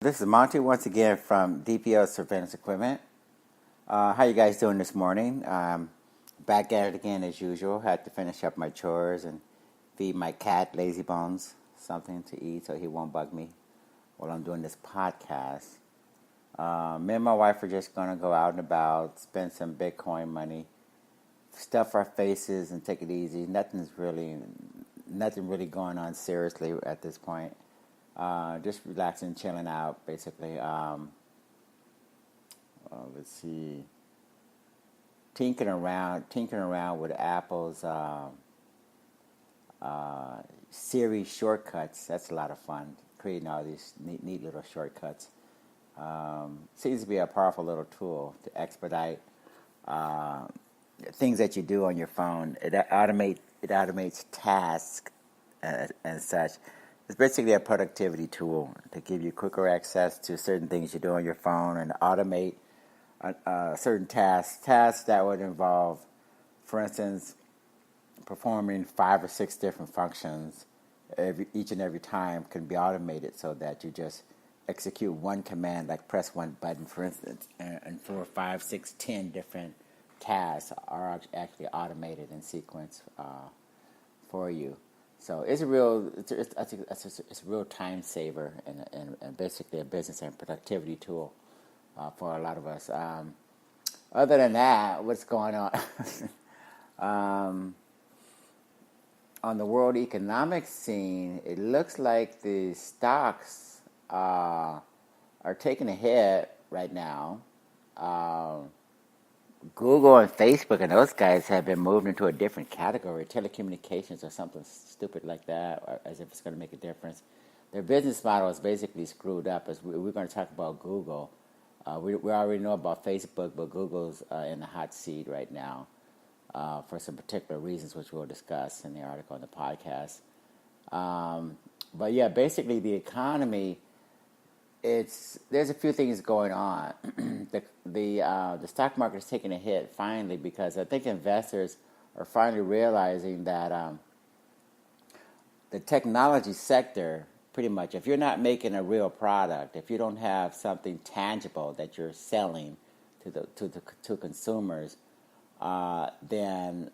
This is Monty once again from DPO Surveillance Equipment. How you guys doing this morning? Back at it again as usual. Had to finish up my chores and feed my cat Lazy Bones something to eat so he won't bug me while I'm doing this podcast. Me and my wife are just gonna go out and about, spend some Bitcoin money, stuff our faces, and take it easy. Nothing really going on seriously at this point. Just relaxing, chilling out, basically. Let's see, tinkering around with Apple's Siri shortcuts. That's a lot of fun. Creating all these neat little shortcuts. Seems to be a powerful little tool to expedite things that you do on your phone. It automates tasks and such. It's basically a productivity tool to give you quicker access to certain things you do on your phone and automate certain tasks that would involve, for instance, performing 5 or 6 different functions each and every time can be automated so that you just execute one command, like press one button, for instance, and 4, 5, 6, 10 different tasks are actually automated in sequence for you. So it's a real time saver and basically a business and productivity tool for a lot of us. Other than that, what's going on? On the world economic scene, it looks like the stocks are taking a hit right now. Google and Facebook and those guys have been moved into a different category, telecommunications or something stupid like that, as if it's going to make a difference. Their business model is basically screwed up. As we're going to talk about Google. We already know about Facebook, but Google's in the hot seat right now for some particular reasons, which we'll discuss in the article on the podcast. But yeah, basically the economy. There's a few things going on. The stock market is taking a hit finally because I think investors are finally realizing that the technology sector, pretty much, if you're not making a real product, if you don't have something tangible that you're selling to consumers, then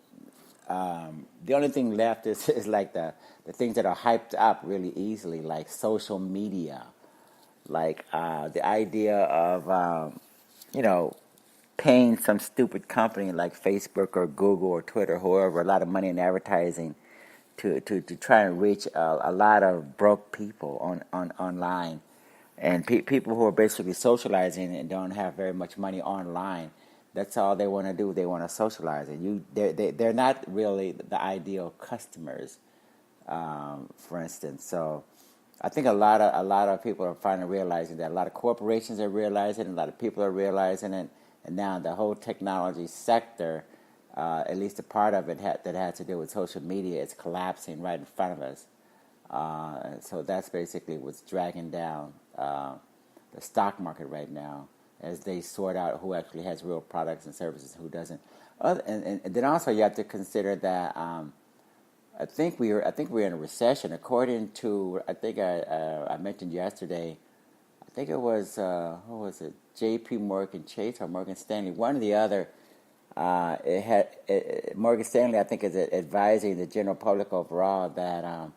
the only thing left is like the things that are hyped up really easily, like social media. Like the idea of, paying some stupid company like Facebook or Google or Twitter, whoever, a lot of money in advertising to try and reach a lot of broke people online. And people who are basically socializing and don't have very much money online. That's all they want to do. They want to socialize. And they're not really the ideal customers, for instance. So I think a lot of people are finally realizing that. A lot of corporations are realizing it, a lot of people are realizing it, and now the whole technology sector, at least a part of it that has to do with social media, is collapsing right in front of us. So that's basically what's dragging down the stock market right now as they sort out who actually has real products and services, who doesn't. And then also you have to consider that. I think we're in a recession. According to, I mentioned yesterday, I think it was who was it? J.P. Morgan Chase or Morgan Stanley, one or the other. Morgan Stanley, I think, is advising the general public overall that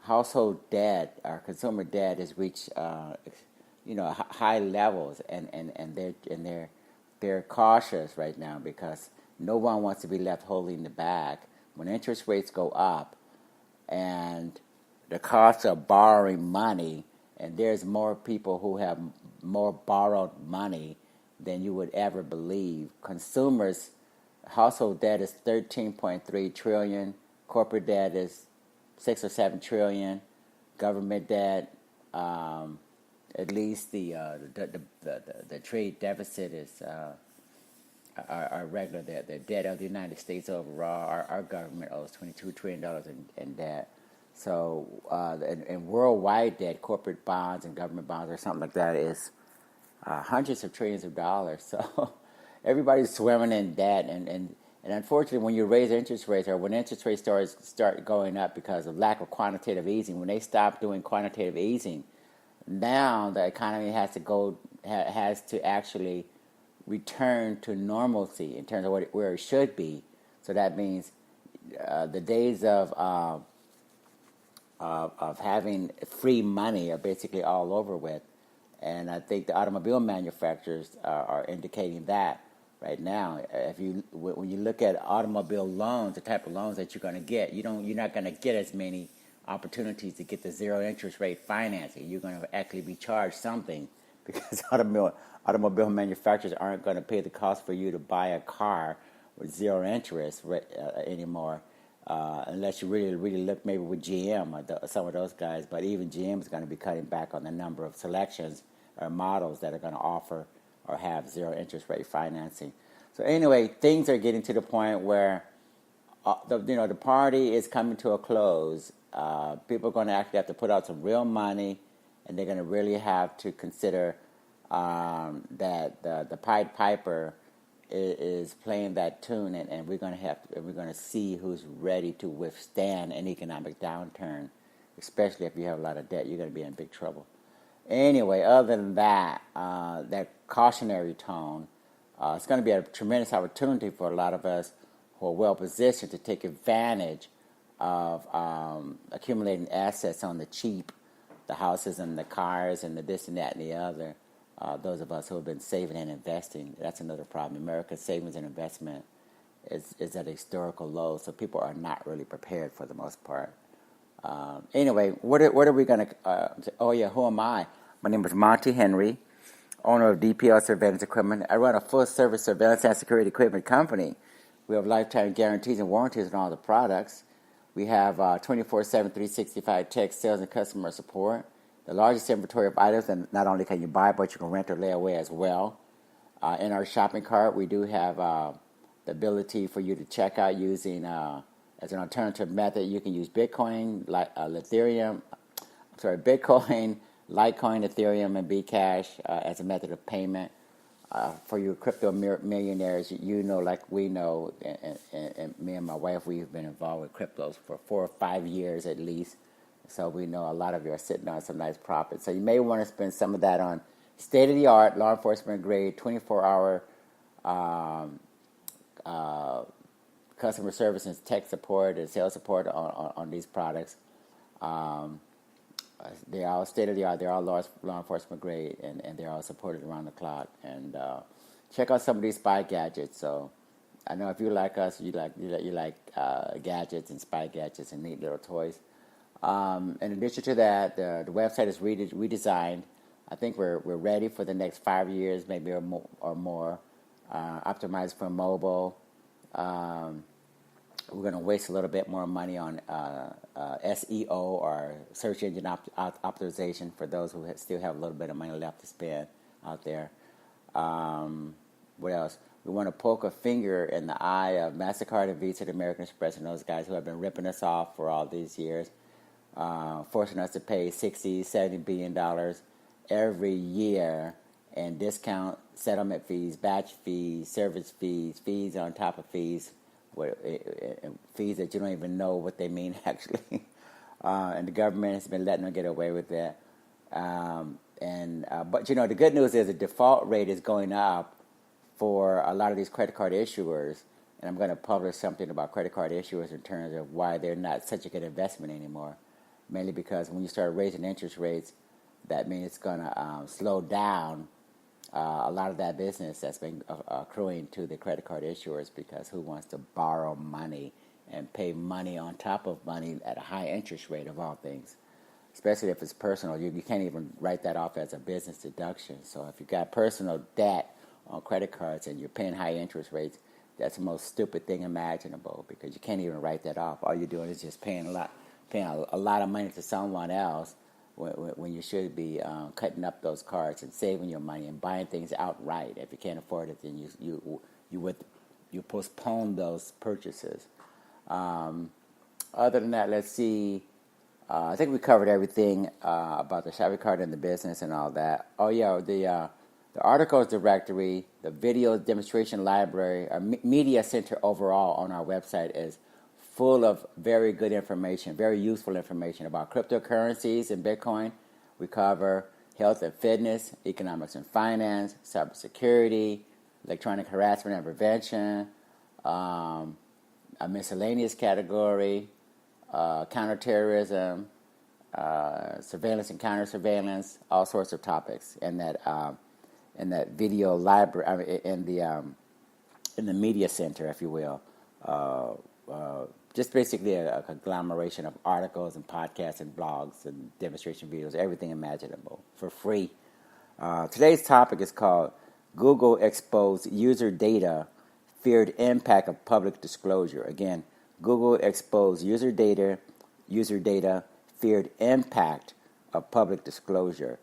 household debt or consumer debt has reached high levels, and they're cautious right now because no one wants to be left holding the bag. When interest rates go up and the cost of borrowing money, and there's more people who have more borrowed money than you would ever believe. Consumers' household debt is $13.3 trillion. Corporate debt is $6 or $7 trillion. Government debt, at least the trade deficit is. Our regular debt, the debt of the United States overall, our government owes $22 trillion in debt. So, and worldwide debt, corporate bonds and government bonds or something like that is hundreds of trillions of dollars. So everybody's swimming in debt. And unfortunately, when you raise interest rates or when interest rates start going up because of lack of quantitative easing, when they stop doing quantitative easing, now the economy has to actually return to normalcy in terms of where it should be. So that means the days of having free money are basically all over with. And I think the automobile manufacturers are indicating that right now. When you look at automobile loans, the type of loans that you're going to get, you're not going to get as many opportunities to get the zero interest rate financing. You're going to actually be charged something because automobile manufacturers aren't going to pay the cost for you to buy a car with zero interest anymore. Unless you really look maybe with GM or some of those guys. But even GM is going to be cutting back on the number of selections or models that are going to offer or have zero interest rate financing. So anyway, things are getting to the point where the party is coming to a close. People are going to actually have to put out some real money, and they're going to really have to consider that the Pied Piper is playing that tune, and we're going to see who's ready to withstand an economic downturn, especially if you have a lot of debt. You're going to be in big trouble. Anyway, other than that, that cautionary tone, it's going to be a tremendous opportunity for a lot of us who are well positioned to take advantage of accumulating assets on the cheap, the houses and the cars and the this and that and the other. Those of us who have been saving and investing, that's another problem. America's savings and investment is at a historical low, so people are not really prepared for the most part. Anyway, what are we going to... who am I? My name is Monty Henry, owner of DPL Surveillance Equipment. I run a full-service surveillance and security equipment company. We have lifetime guarantees and warranties on all the products. We have 24/7, 365 tech sales and customer support. The largest inventory of items, and not only can you buy, but you can rent or lay away as well. In our shopping cart, we do have the ability for you to check out using, as an alternative method, you can use Bitcoin, Ethereum, Bitcoin, Litecoin, Ethereum, and Bcash as a method of payment. For you crypto millionaires, like we know, and me and my wife, we've been involved with cryptos for 4 or 5 years at least. So we know a lot of you are sitting on some nice profits. So you may want to spend some of that on state-of-the-art, law enforcement grade, 24-hour customer service and tech support and sales support on these products. They're all state-of-the-art. They're all law enforcement grade, and they're all supported around the clock. And check out some of these spy gadgets. So I know if you like us, you like gadgets and spy gadgets and neat little toys. In addition to that, the website is redesigned. I think we're ready for the next 5 years, maybe or more. Optimized for mobile. We're going to waste a little bit more money on SEO or search engine optimization for those who still have a little bit of money left to spend out there. What else? We want to poke a finger in the eye of MasterCard and Visa and American Express and those guys who have been ripping us off for all these years. Forcing us to pay $60, $70 billion every year in discount settlement fees, batch fees, service fees, fees on top of fees, fees that you don't even know what they mean actually. And the government has been letting them get away with that. But the good news is the default rate is going up for a lot of these credit card issuers. And I'm going to publish something about credit card issuers in terms of why they're not such a good investment anymore. Mainly because when you start raising interest rates, that means it's going to slow down a lot of that business that's been accruing to the credit card issuers, because who wants to borrow money and pay money on top of money at a high interest rate of all things? Especially if it's personal. You can't even write that off as a business deduction. So if you've got personal debt on credit cards and you're paying high interest rates, that's the most stupid thing imaginable, because you can't even write that off. All you're doing is just paying a lot of money to someone else when you should be cutting up those cards and saving your money and buying things outright. If you can't afford it, then you postpone those purchases. Other than that, let's see. I think we covered everything about the shopping cart and the business and all that. Oh yeah, the articles directory, the video demonstration library, our media center overall on our website is full of very good information, very useful information about cryptocurrencies and Bitcoin. We cover health and fitness, economics and finance, cybersecurity, electronic harassment and prevention, a miscellaneous category, counterterrorism, surveillance and counter-surveillance, all sorts of topics in that video library, in the media center, if you will. Just basically a conglomeration of articles and podcasts and blogs and demonstration videos, everything imaginable for free. Today's topic is called Google Exposed User Data, Feared Impact of Public Disclosure. Again, Google exposed user data, feared impact of public disclosure.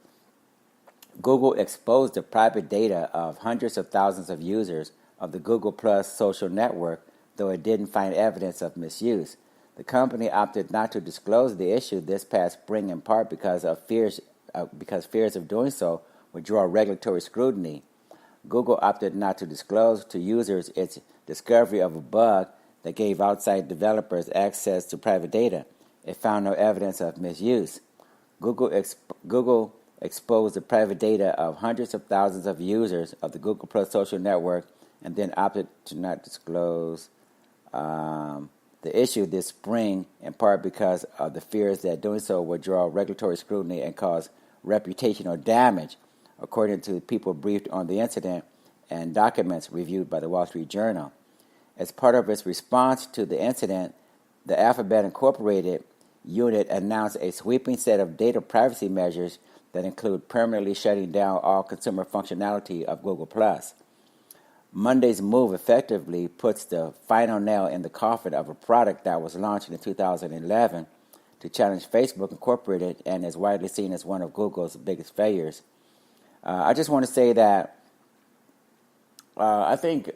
Google exposed the private data of hundreds of thousands of users of the Google Plus social network, though it didn't find evidence of misuse. The company opted not to disclose the issue this past spring, in part because fears of doing so would draw regulatory scrutiny. Google opted not to disclose to users its discovery of a bug that gave outside developers access to private data. It found no evidence of misuse. Google exposed the private data of hundreds of thousands of users of the Google Plus social network and then opted to not disclose the issue this spring, in part because of the fears that doing so would draw regulatory scrutiny and cause reputational damage, according to people briefed on the incident and documents reviewed by the Wall Street Journal. As part of its response to the incident, the Alphabet Incorporated unit announced a sweeping set of data privacy measures that include permanently shutting down all consumer functionality of Google+. Monday's move effectively puts the final nail in the coffin of a product that was launched in 2011 to challenge Facebook Incorporated and is widely seen as one of Google's biggest failures. I just want to say that I think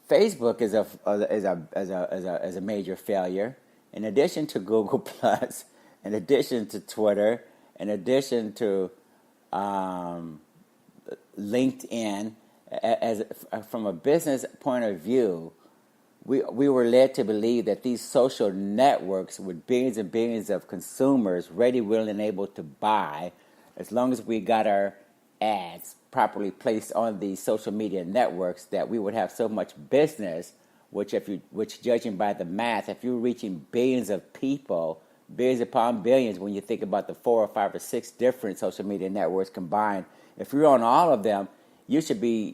Facebook is a major failure. In addition to Google Plus, in addition to Twitter, in addition to LinkedIn, from a business point of view, we were led to believe that these social networks with billions and billions of consumers ready, willing, and able to buy, as long as we got our ads properly placed on these social media networks, that we would have so much business. Which judging by the math, if you're reaching billions of people, billions upon billions, when you think about the 4 or 5 or 6 different social media networks combined, if you're on all of them, your phone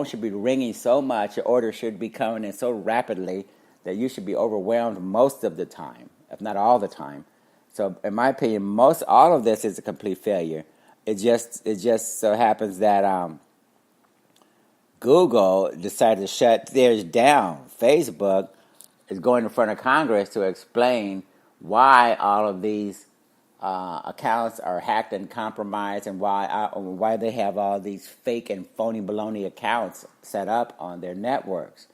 should be ringing so much, your orders should be coming in so rapidly that you should be overwhelmed most of the time, if not all the time. So, in my opinion, all of this is a complete failure. It just so happens that Google decided to shut theirs down. Facebook is going in front of Congress to explain why all of these accounts are hacked and compromised, and why they have all these fake and phony baloney accounts set up on their networks.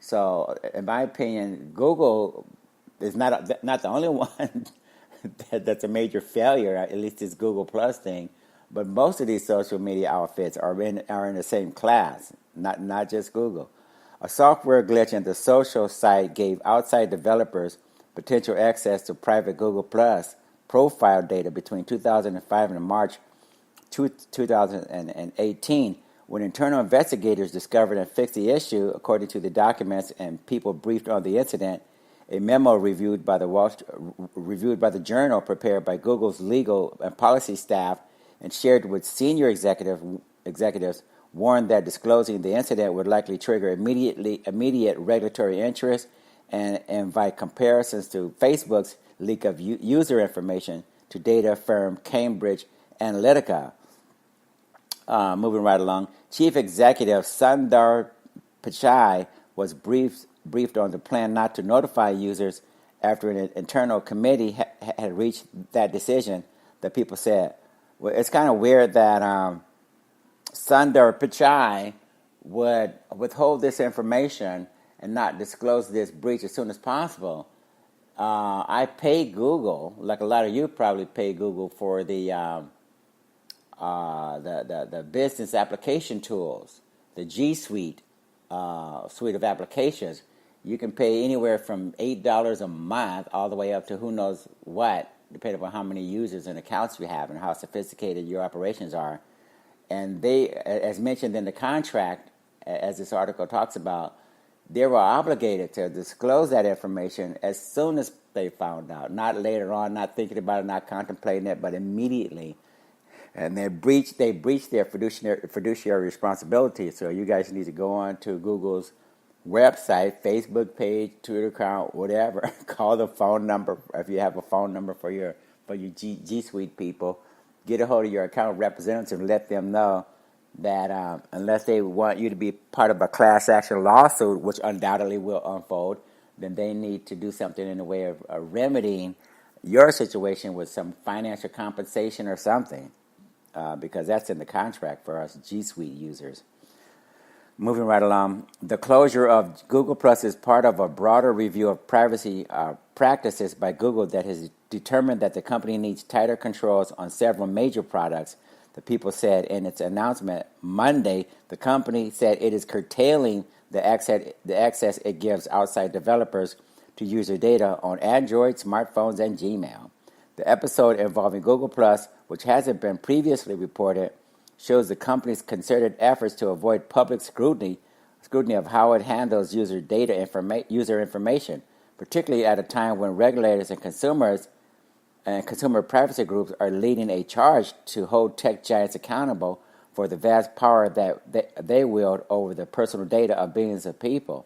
So, in my opinion, Google is not the only one that's a major failure. At least this Google Plus thing. But most of these social media outfits are in the same class, not just Google. A software glitch in the social site gave outside developers potential access to private Google Plus profile data between 2005 and March 2018, when internal investigators discovered and fixed the issue, according to the documents and people briefed on the incident. A memo reviewed by the Journal, prepared by Google's legal and policy staff and shared with senior executives, warned that disclosing the incident would likely trigger immediate regulatory interest and invite comparisons to Facebook's leak of user information to data firm Cambridge Analytica. Moving right along, Chief Executive Sundar Pichai was briefed on the plan not to notify users after an internal committee had reached that decision. The people said, well, it's kind of weird that Sundar Pichai would withhold this information and not disclose this breach as soon as possible. I pay Google, like a lot of you probably pay Google, for the business application tools, the G Suite suite of applications. You can pay anywhere from $8 a month all the way up to who knows what depending on how many users and accounts you have and how sophisticated your operations are. And they, as mentioned in the contract, as this article talks about, they were obligated to disclose that information as soon as they found out, not later on, not thinking about it, not contemplating it, but immediately. And they breached their fiduciary responsibility. So you guys need to go on to Google's website, Facebook page, Twitter account, whatever. Call the phone number if you have a phone number for your G Suite people. Get a hold of your account representative and let them know that unless they want you to be part of a class action lawsuit, which undoubtedly will unfold, then they need to do something in the way of remedying your situation with some financial compensation or something, because that's in the contract for us G Suite users. Moving right along, the closure of Google Plus is part of a broader review of privacy practices by Google that has determined that the company needs tighter controls on several major products. The people said in its announcement Monday, the company said it is curtailing the access it gives outside developers to user data on Android, smartphones, and Gmail. The episode involving Google Plus, which hasn't been previously reported, shows the company's concerted efforts to avoid public scrutiny of how it handles user information, particularly at a time when regulators and consumer privacy groups are leading a charge to hold tech giants accountable for the vast power that they wield over the personal data of billions of people.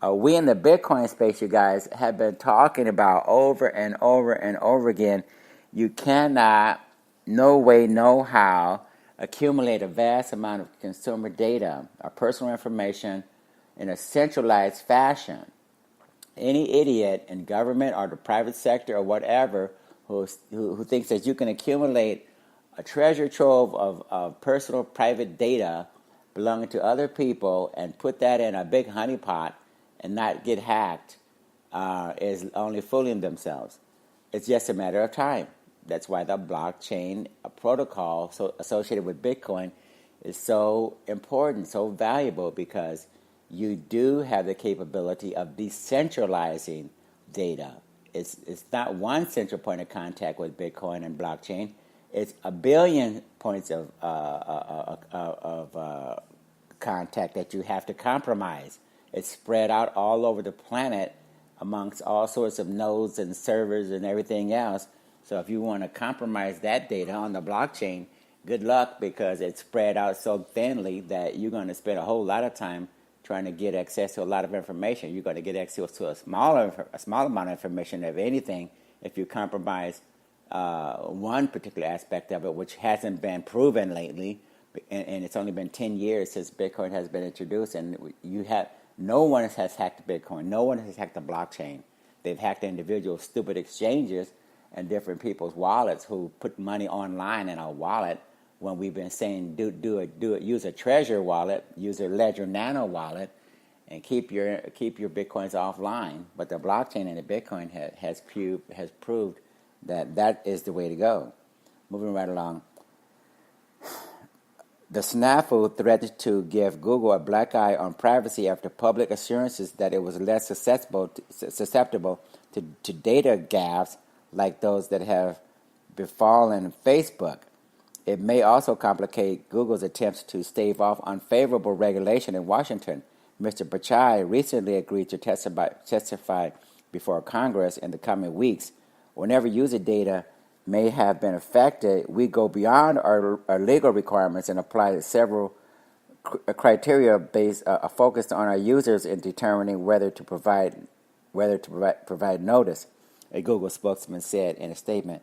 We in the Bitcoin space, you guys, have been talking about over and over and over again, you cannot, no way, no how, accumulate a vast amount of consumer data or personal information in a centralized fashion. Any idiot in government or the private sector or whatever who thinks that you can accumulate a treasure trove of personal private data belonging to other people and put that in a big honeypot and not get hacked is only fooling themselves. It's just a matter of time. That's why the blockchain protocol associated with Bitcoin is so important, so valuable, because you do have the capability of decentralizing data. It's not one central point of contact with Bitcoin and blockchain. It's a billion points of contact that you have to compromise. It's spread out all over the planet amongst all sorts of nodes and servers and everything else. So if you want to compromise that data on the blockchain, good luck, because it's spread out so thinly that you're going to spend a whole lot of time trying to get access to a lot of information. You're going to get access to a small amount of information, if anything, if you compromise one particular aspect of it, which hasn't been proven lately. And it's only been 10 years since Bitcoin has been introduced, and no one has hacked Bitcoin. No one has hacked the blockchain. They've hacked individual stupid exchanges and different people's wallets who put money online in a wallet, when we've been saying do it, use a Treasure wallet, use a Ledger Nano wallet, and keep your Bitcoins offline. But the blockchain and the Bitcoin has proved that is the way to go. Moving right along. The snafu threatened to give Google a black eye on privacy after public assurances that it was less susceptible to data gaffes like those that have befallen Facebook. It may also complicate Google's attempts to stave off unfavorable regulation in Washington. Mr. Pichai recently agreed to testify before Congress in the coming weeks. Whenever user data may have been affected, we go beyond our legal requirements and apply several criteria based focused on our users in determining whether to provide notice, a Google spokesman said in a statement.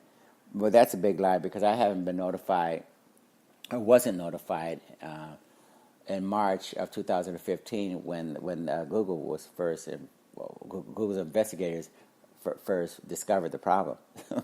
Well, that's a big lie, because I haven't been notified, or wasn't notified in March of 2015 when Google was first, Google's investigators first discovered the problem.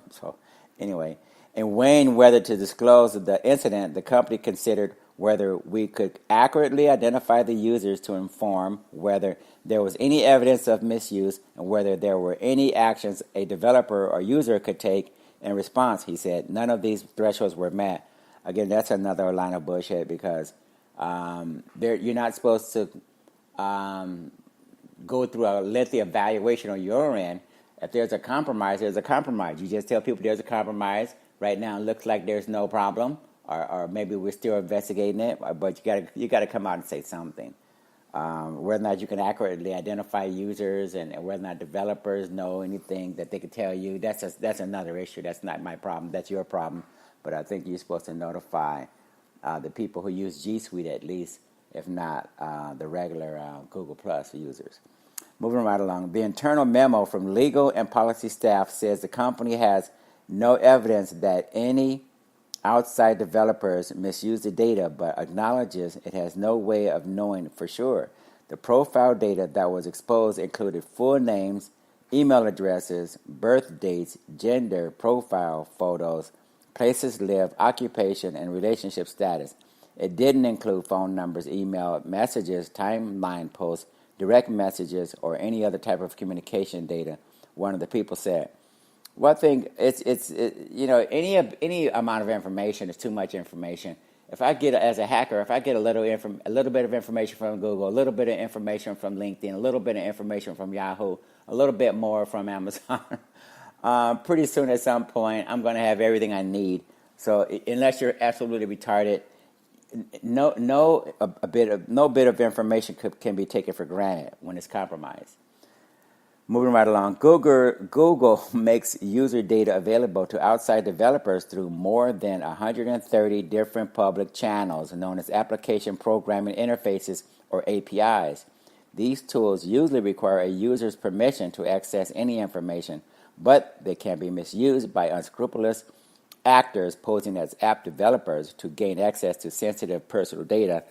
So anyway, in weighing whether to disclose the incident, the company considered whether we could accurately identify the users to inform whether there was any evidence of misuse and whether there were any actions a developer or user could take in response. He said none of these thresholds were met. Again, that's another line of bullshit, because you're not supposed to go through a lengthy evaluation on your end. If there's a compromise, there's a compromise. You just tell people there's a compromise. Right now, it looks like there's no problem, or maybe we're still investigating it. But you gotta come out and say something. Whether or not you can accurately identify users and whether or not developers know anything that they can tell you, that's another issue. That's not my problem. That's your problem. But I think you're supposed to notify the people who use G Suite at least, if not the regular Google Plus users. Moving right along, the internal memo from legal and policy staff says the company has no evidence that any outside developers misuse the data, but acknowledges it has no way of knowing for sure. The profile data that was exposed included full names, email addresses, birth dates, gender, profile photos, places lived, occupation, and relationship status. It didn't include phone numbers, email, messages, timeline posts, direct messages, or any other type of communication data, one of the people said. One thing, any amount of information is too much information. If I get, as a hacker, if I get a little bit of information from Google, a little bit of information from LinkedIn, a little bit of information from Yahoo, a little bit more from Amazon, pretty soon at some point I'm going to have everything I need. So unless you're absolutely retarded, no bit of information can be taken for granted when it's compromised. Moving right along, Google makes user data available to outside developers through more than 130 different public channels known as application programming interfaces or APIs. These tools usually require a user's permission to access any information, but they can be misused by unscrupulous actors posing as app developers to gain access to sensitive personal data.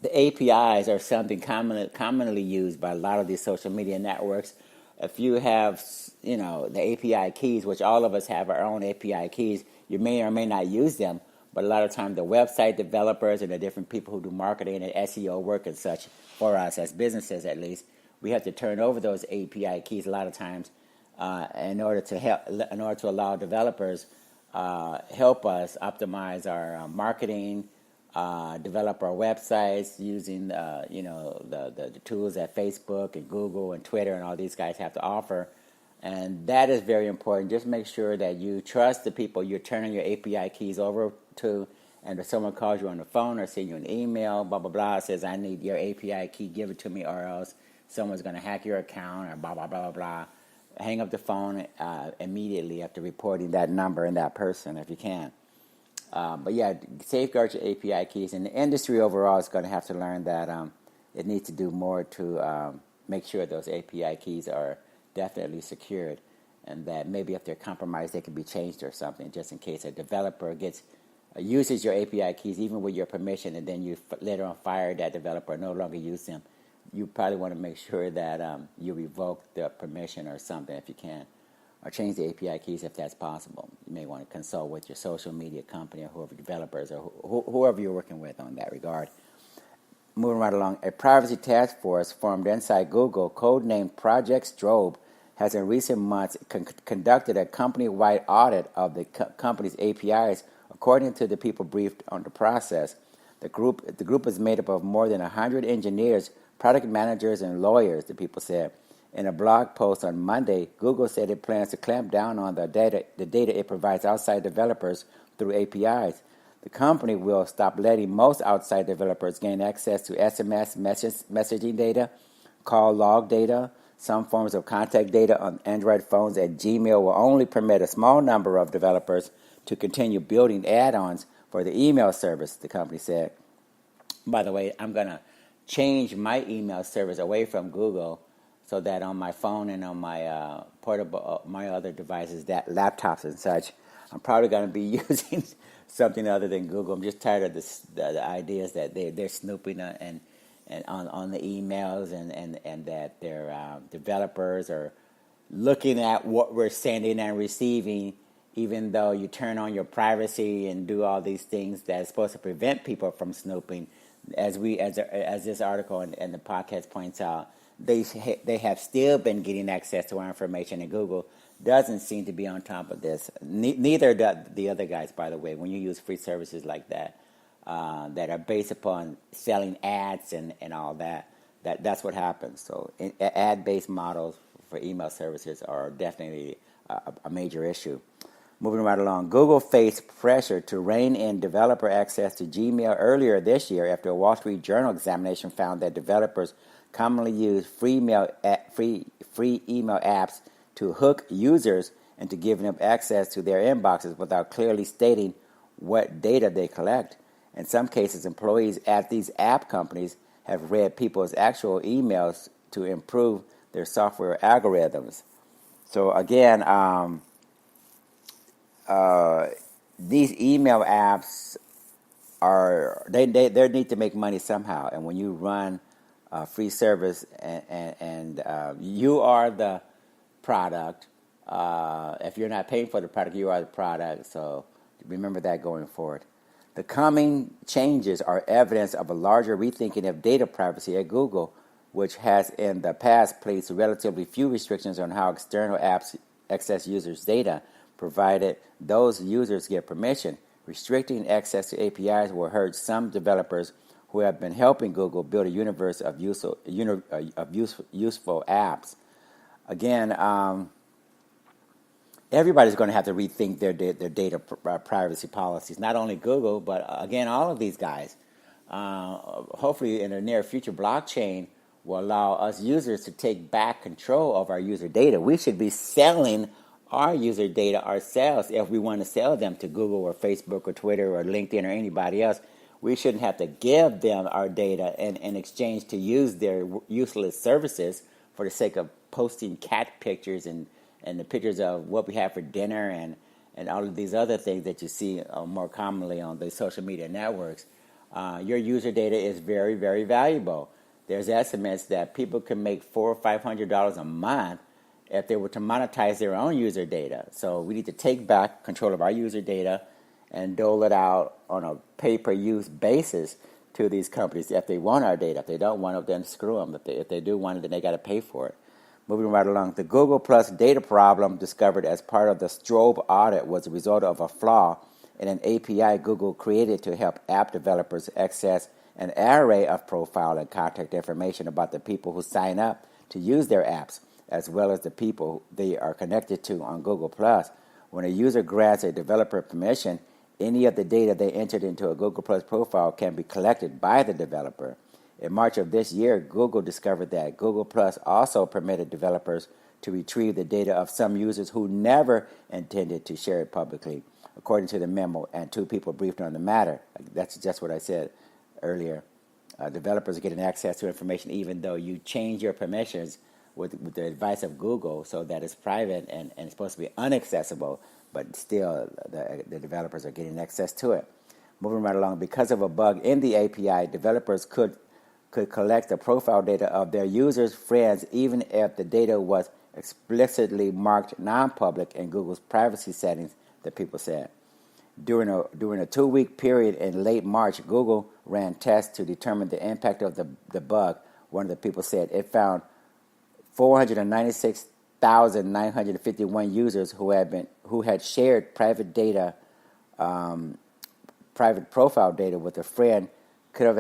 The APIs are something commonly used by a lot of these social media networks. If you have, the API keys, which all of us have our own API keys, you may or may not use them, but a lot of times the website developers and the different people who do marketing and SEO work and such for us as businesses at least, we have to turn over those API keys a lot of times in order to allow developers help us optimize our marketing, develop our websites using the tools that Facebook and Google and Twitter and all these guys have to offer. And that is very important. Just make sure that you trust the people you're turning your API keys over to. And if someone calls you on the phone or sends you an email, blah, blah, blah, says, I need your API key, give it to me, or else someone's going to hack your account or blah, blah, blah, blah, blah. Hang up the phone immediately after reporting that number and that person if you can. But yeah, safeguard your API keys. And the industry overall is going to have to learn that it needs to do more to make sure those API keys are definitely secured, and that maybe if they're compromised, they can be changed or something, just in case a developer uses your API keys even with your permission, and then you later on fire that developer or no longer use them. You probably want to make sure that you revoke the permission or something if you can, or change the API keys if that's possible. You may want to consult with your social media company or whoever developers or whoever you're working with on that regard. Moving right along, a privacy task force formed inside Google, codenamed Project Strobe, has in recent months conducted a company-wide audit of the company's APIs, according to the people briefed on the process. The group is made up of more than 100 engineers, product managers, and lawyers, the people said. In a blog post on Monday, Google said it plans to clamp down on the data it provides outside developers through APIs. The company will stop letting most outside developers gain access to SMS messaging data, call log data, some forms of contact data on Android phones, and Gmail will only permit a small number of developers to continue building add-ons for the email service, the company said. By the way, I'm going to change my email service away from Google so that on my phone and on my portable, my other devices, that laptops and such, I'm probably going to be using something other than Google. I'm just tired of the ideas that they're snooping and on the emails and that their developers are looking at what we're sending and receiving, even though you turn on your privacy and do all these things that's supposed to prevent people from snooping. As this article and the podcast points out, they have still been getting access to our information, and Google doesn't seem to be on top of this. Neither do the other guys, by the way. When you use free services like that that are based upon selling ads and all that, that's what happens. So ad-based models for email services are definitely a major issue. Moving right along, Google faced pressure to rein in developer access to Gmail earlier this year after a Wall Street Journal examination found that developers commonly use free email apps to hook users into giving them access to their inboxes without clearly stating what data they collect. In some cases, employees at these app companies have read people's actual emails to improve their software algorithms. So again, these email apps they need to make money somehow. And when you run a free service and you are the product, if you're not paying for the product, you are the product. So remember that going forward. The coming changes are evidence of a larger rethinking of data privacy at Google, which has in the past placed relatively few restrictions on how external apps access users' data, provided those users get permission. Restricting access to APIs will hurt some developers who have been helping Google build a universe of useful apps. Again, everybody's going to have to rethink their data privacy policies. Not only Google, but again, all of these guys. Hopefully, in the near future, blockchain will allow us users to take back control of our user data. We should be selling our user data ourselves if we want to sell them to Google or Facebook or Twitter or LinkedIn or anybody else. We shouldn't have to give them our data in exchange to use their useless services for the sake of posting cat pictures and the pictures of what we have for dinner and all of these other things that you see more commonly on the social media networks. Your user data is very, very valuable. There's estimates that people can make $400 or $500 a month if they were to monetize their own user data. So we need to take back control of our user data and dole it out on a pay-per-use basis to these companies if they want our data. If they don't want it, then screw them. If they do want it, then they got to pay for it. Moving right along, the Google Plus data problem discovered as part of the Strobe audit was a result of a flaw in an API Google created to help app developers access an array of profile and contact information about the people who sign up to use their apps, as well as the people they are connected to on Google+. When a user grants a developer permission, any of the data they entered into a Google Plus profile can be collected by the developer. In March of this year, Google discovered that Google Plus also permitted developers to retrieve the data of some users who never intended to share it publicly, according to the memo, and two people briefed on the matter. That's just what I said earlier. Developers are getting access to information even though you change your permissions with the advice of Google so that it's private and it's supposed to be inaccessible, but still the developers are getting access to it. Moving right along, because of a bug in the API, developers could collect the profile data of their users' friends even if the data was explicitly marked non-public in Google's privacy settings, the people said. During a 2-week period in late March, Google ran tests to determine the impact of the bug. One of the people said it found 496,951 users who had shared private profile data with a friend could have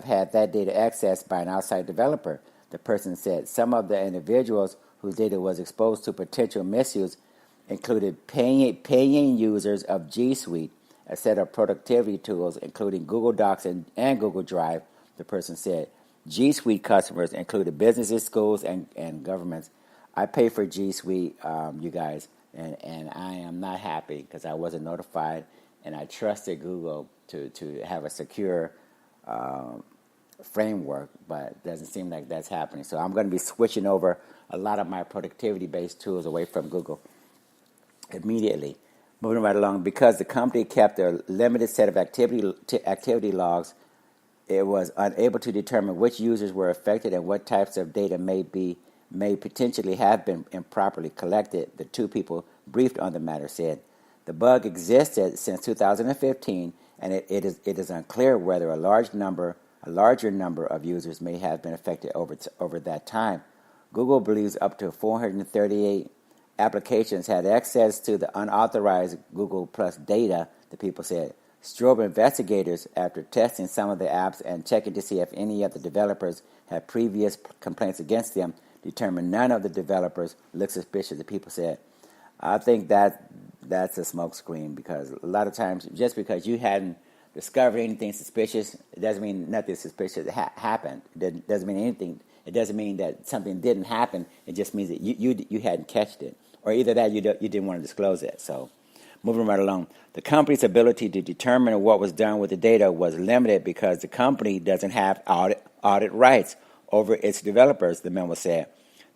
had that data accessed by an outside developer. The person said some of the individuals whose data was exposed to potential misuse included paying users of G Suite, a set of productivity tools including Google Docs and Google Drive, the person said. G Suite customers included businesses, schools, and governments. I pay for G Suite, you guys, and I am not happy because I wasn't notified, and I trusted Google to have a secure framework, but it doesn't seem like that's happening. So I'm going to be switching over a lot of my productivity-based tools away from Google immediately. Moving right along, because the company kept a limited set of activity logs, it was unable to determine which users were affected and what types of data may potentially have been improperly collected, the two people briefed on the matter said. The bug existed since 2015, and it is unclear whether a larger number of users may have been affected over that time. Google believes up to 438 applications had access to the unauthorized Google Plus data, the people said. Strobe investigators, after testing some of the apps and checking to see if any of the developers had previous complaints against them, determined none of the developers looked suspicious, the people said. I think that's a smokescreen, because a lot of times, just because you hadn't discovered anything suspicious, it doesn't mean nothing suspicious happened. It doesn't mean anything. It doesn't mean that something didn't happen. It just means that you hadn't catched it, or either that you didn't want to disclose it. So, moving right along, the company's ability to determine what was done with the data was limited because the company doesn't have audit rights over its developers, the memo said.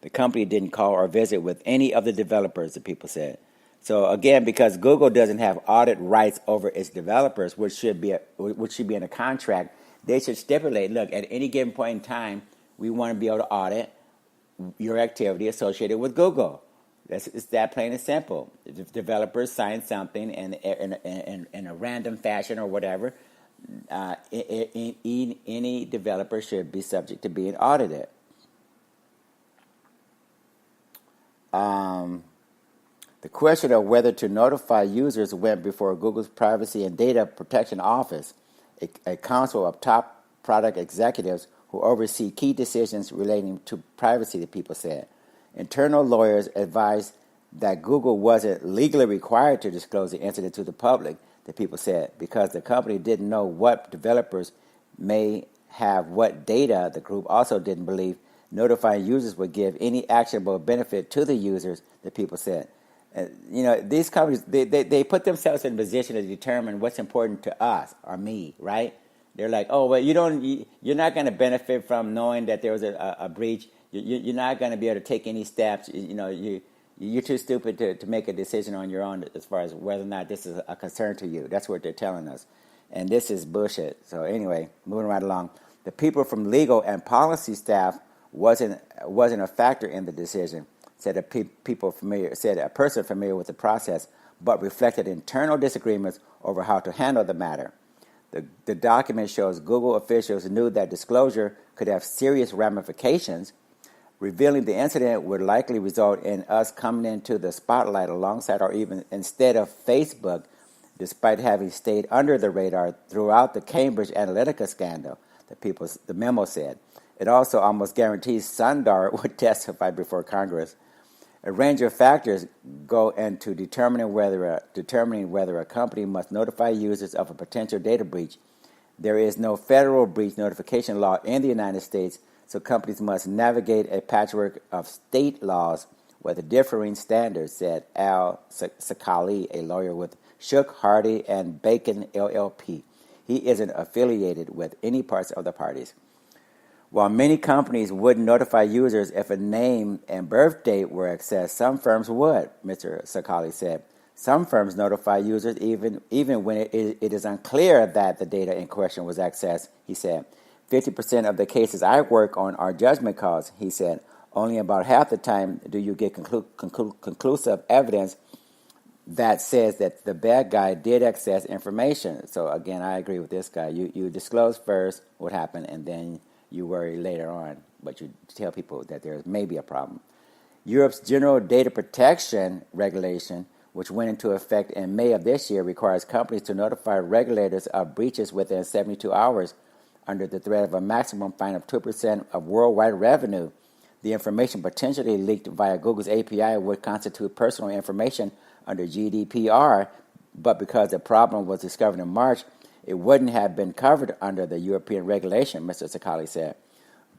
The company didn't call or visit with any of the developers, the people said. So again, because Google doesn't have audit rights over its developers, which should be in a contract, they should stipulate, look, at any given point in time, we want to be able to audit your activity associated with Google. It's that plain and simple. If developers sign something in a random fashion or whatever, any developer should be subject to being audited. The question of whether to notify users went before Google's Privacy and Data Protection Office, a council of top product executives who oversee key decisions relating to privacy, the people said. Internal lawyers advised that Google wasn't legally required to disclose the incident to the public, the people said, because the company didn't know what developers may have what data. The group also didn't believe notifying users would give any actionable benefit to the users, the people said. These companies, they put themselves in a position to determine what's important to us or me, right? They're like, oh, well, you're not going to benefit from knowing that there was a breach. You're not going to be able to take any steps. You're too stupid to make a decision on your own as far as whether or not this is a concern to you. That's what they're telling us. And this is bullshit. So anyway, moving right along. The people from legal and policy staff wasn't a factor in the decision, said a person familiar with the process, but reflected internal disagreements over how to handle the matter. The document shows Google officials knew that disclosure could have serious ramifications. Revealing the incident would likely result in us coming into the spotlight alongside or even instead of Facebook, despite having stayed under the radar throughout the Cambridge Analytica scandal, the memo said. It also almost guarantees Sundar would testify before Congress. A range of factors go into determining whether a company must notify users of a potential data breach. There is no federal breach notification law in the United States, so companies must navigate a patchwork of state laws with differing standards, said Al Sakali, a lawyer with Shook, Hardy, and Bacon LLP. He isn't affiliated with any parts of the parties. While many companies wouldn't notify users if a name and birth date were accessed, some firms would, Mr. Sakali said. Some firms notify users even when it is unclear that the data in question was accessed, he said. 50% of the cases I work on are judgment calls, he said. Only about half the time do you get conclusive evidence that says that the bad guy did access information. So again, I agree with this guy. You disclose first what happened, and then you worry later on, but you tell people that there may be a problem. Europe's General Data Protection Regulation, which went into effect in May of this year, requires companies to notify regulators of breaches within 72 hours under the threat of a maximum fine of 2% of worldwide revenue. The information potentially leaked via Google's API would constitute personal information under GDPR, but because the problem was discovered in March, it wouldn't have been covered under the European regulation, Mr. Sakali said.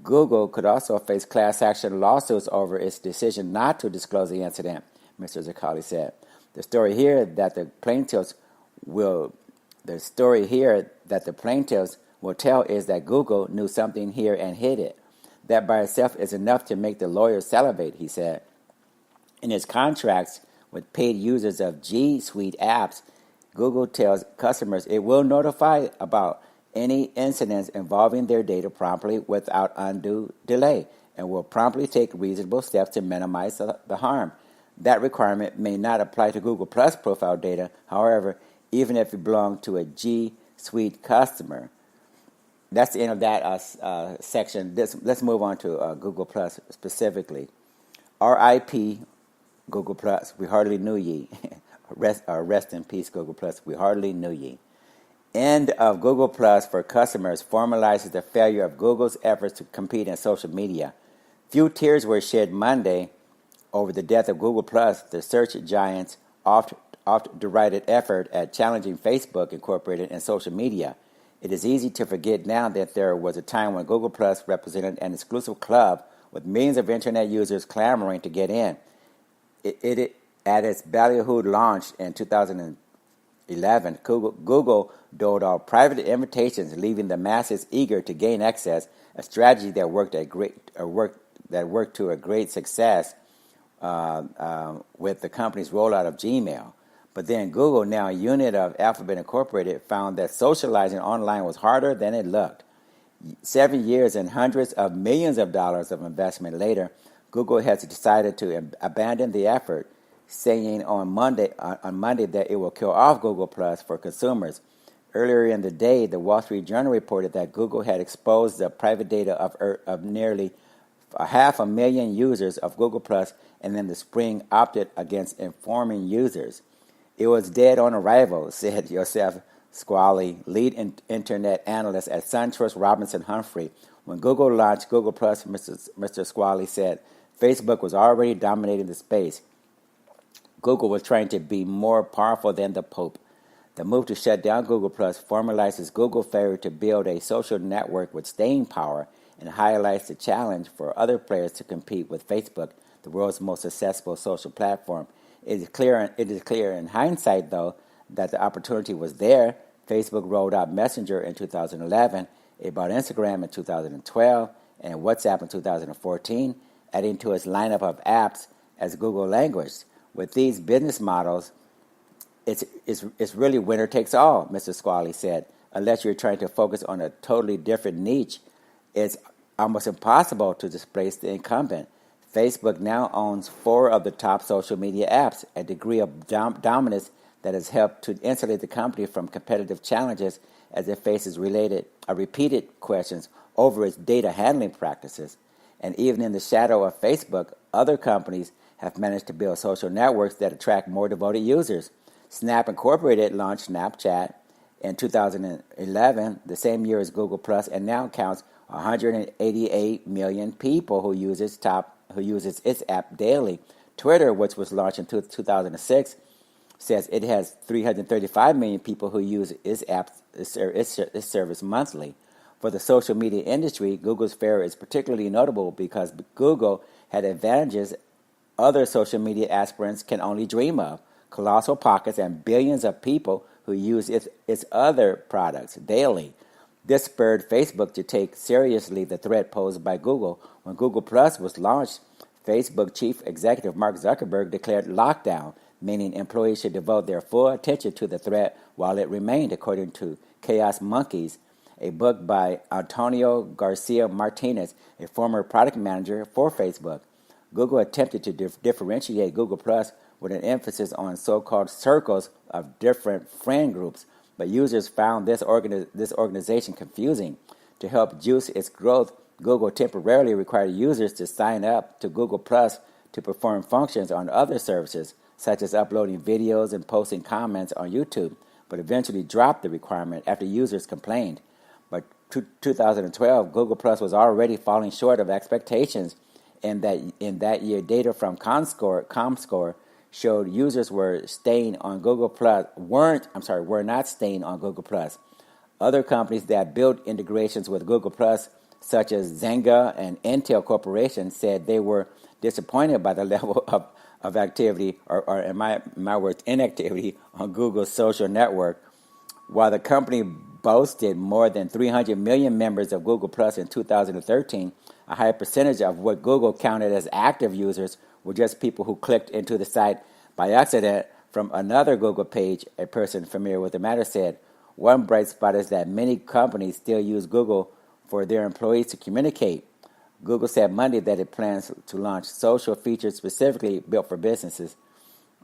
Google could also face class action lawsuits over its decision not to disclose the incident, Mr. Sakali said. The story here that the plaintiffs will tell is that Google knew something here and hid it. That by itself is enough to make the lawyers salivate, he said. In its contracts with paid users of G Suite apps, Google tells customers it will notify about any incidents involving their data promptly without undue delay and will promptly take reasonable steps to minimize the harm. That requirement may not apply to Google Plus profile data, however, even if you belong to a G Suite customer. That's the end of that section. Let's move on to Google Plus specifically. R.I.P. Google Plus, we hardly knew ye. Rest in peace, Google Plus, we hardly knew ye. End of Google Plus for customers formalizes the failure of Google's efforts to compete in social media. Few tears were shed Monday over the death of Google Plus, the search giant's oft-derided effort at challenging Facebook Incorporated and social media. It is easy to forget now that there was a time when Google Plus represented an exclusive club with millions of internet users clamoring to get in. At its ballyhooed launch in 2011, Google doled out private invitations, leaving the masses eager to gain access, a strategy that worked to a great success with the company's rollout of Gmail. But then Google, now a unit of Alphabet Incorporated, found that socializing online was harder than it looked. 7 years and hundreds of millions of dollars of investment later, Google has decided to abandon the effort, saying on Monday that it will kill off Google Plus for consumers. Earlier in the day, the Wall Street Journal reported that Google had exposed the private data of nearly 500,000 users of Google Plus, and in the spring opted against informing users. It was dead on arrival, said Youssef Squali, lead internet analyst at SunTrust Robinson Humphrey. When Google launched Google Plus, Mr. Squali said Facebook was already dominating the space. Google was trying to be more powerful than the Pope. The move to shut down Google Plus formalizes Google's failure to build a social network with staying power and highlights the challenge for other players to compete with Facebook, the world's most successful social platform. It is clear in hindsight, though, that the opportunity was there. Facebook rolled out Messenger in 2011, it bought Instagram in 2012, and WhatsApp in 2014, adding to its lineup of apps as Google languished. With these business models, it's really winner takes all, Mr. Squali said. Unless you're trying to focus on a totally different niche, it's almost impossible to displace the incumbent. Facebook now owns 4 of the top social media apps, a degree of dominance that has helped to insulate the company from competitive challenges as it faces repeated questions over its data handling practices. And even in the shadow of Facebook, other companies have managed to build social networks that attract more devoted users. Snap Incorporated launched Snapchat in 2011, the same year as Google Plus, and now counts 188 million people who uses its app daily. Twitter, which was launched in 2006, says it has 335 million people who use its service monthly. For the social media industry, Google's fare is particularly notable because Google had advantages other social media aspirants can only dream of: colossal pockets and billions of people who use its other products daily. This spurred Facebook to take seriously the threat posed by Google. When Google Plus was launched, Facebook chief executive Mark Zuckerberg declared lockdown, meaning employees should devote their full attention to the threat while it remained, according to Chaos Monkeys, a book by Antonio Garcia Martinez, a former product manager for Facebook. Google attempted to differentiate Google Plus with an emphasis on so-called circles of different friend groups, but users found this organization confusing. To help juice its growth, Google temporarily required users to sign up to Google Plus to perform functions on other services, such as uploading videos and posting comments on YouTube, but eventually dropped the requirement after users complained. By 2012, Google Plus was already falling short of expectations, and that year data from ComScore showed users were not staying on Google Plus. Other companies that built integrations with Google Plus, such as Zynga and Intel Corporation, said they were disappointed by the level of activity, or in my words, inactivity on Google's social network. While the company boasted more than 300 million members of Google Plus in 2013, a high percentage of what Google counted as active users were just people who clicked into the site by accident from another Google page, a person familiar with the matter said. One bright spot is that many companies still use Google for their employees to communicate. Google said Monday that it plans to launch social features specifically built for businesses.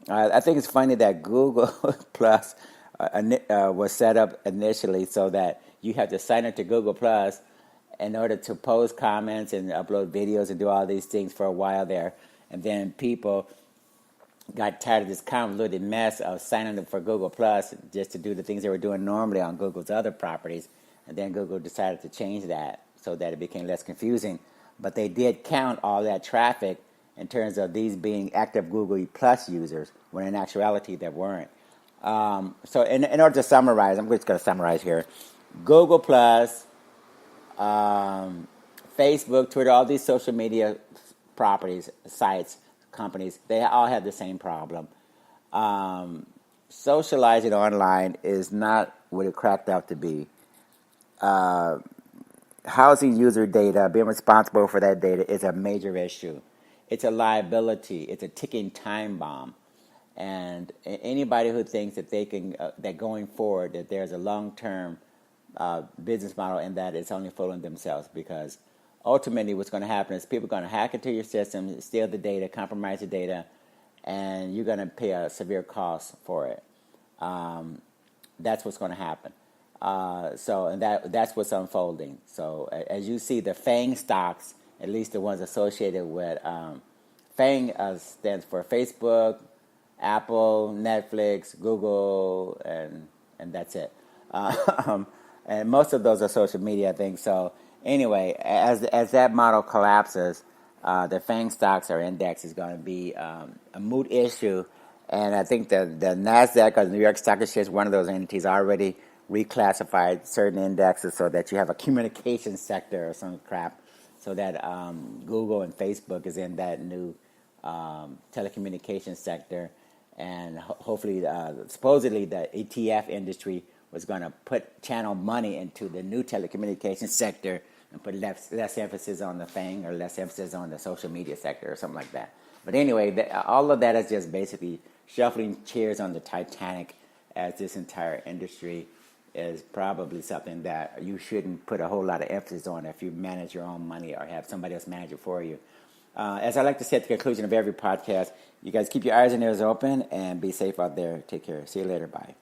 I think it's funny that Google Plus was set up initially so that you have to sign up to Google Plus in order to post comments and upload videos and do all these things for a while there. And then people got tired of this convoluted mess of signing up for Google Plus just to do the things they were doing normally on Google's other properties. And then Google decided to change that so that it became less confusing. but they did count all that traffic in terms of these being active Google Plus users, when in actuality they weren't. So in order to summarize, I'm just going to summarize here. Google Plus, Facebook, Twitter, all these social media properties, sites, companies, they all have the same problem. Socializing online is not what it cracked out to be. Housing user data, being responsible for that data is a major issue. It's a liability. It's a ticking time bomb. And anybody who thinks that they can, that going forward, that there's a long-term business model in that, it's only fooling themselves, because ultimately what's going to happen is people are going to hack into your system, steal the data, compromise the data, and you're going to pay a severe cost for it. That's what's going to happen. And that's what's unfolding. So as you see, the FANG stocks, at least the ones associated with FANG, stands for Facebook, Apple, Netflix, Google, and that's it. And most of those are social media, I think. So anyway, as that model collapses, the FANG stocks or index is going to be a moot issue. And I think the NASDAQ or the New York Stock Exchange, one of those entities, already reclassified certain indexes so that you have a communication sector or some crap, so that Google and Facebook is in that new telecommunications sector. And hopefully, supposedly the ETF industry was going to channel money into the new telecommunications sector and put less emphasis on the FANG or less emphasis on the social media sector or something like that. But anyway, all of that is just basically shuffling chairs on the Titanic, as this entire industry is probably something that you shouldn't put a whole lot of emphasis on if you manage your own money or have somebody else manage it for you. As I like to say at the conclusion of every podcast, you guys keep your eyes and ears open and be safe out there. Take care. See you later. Bye.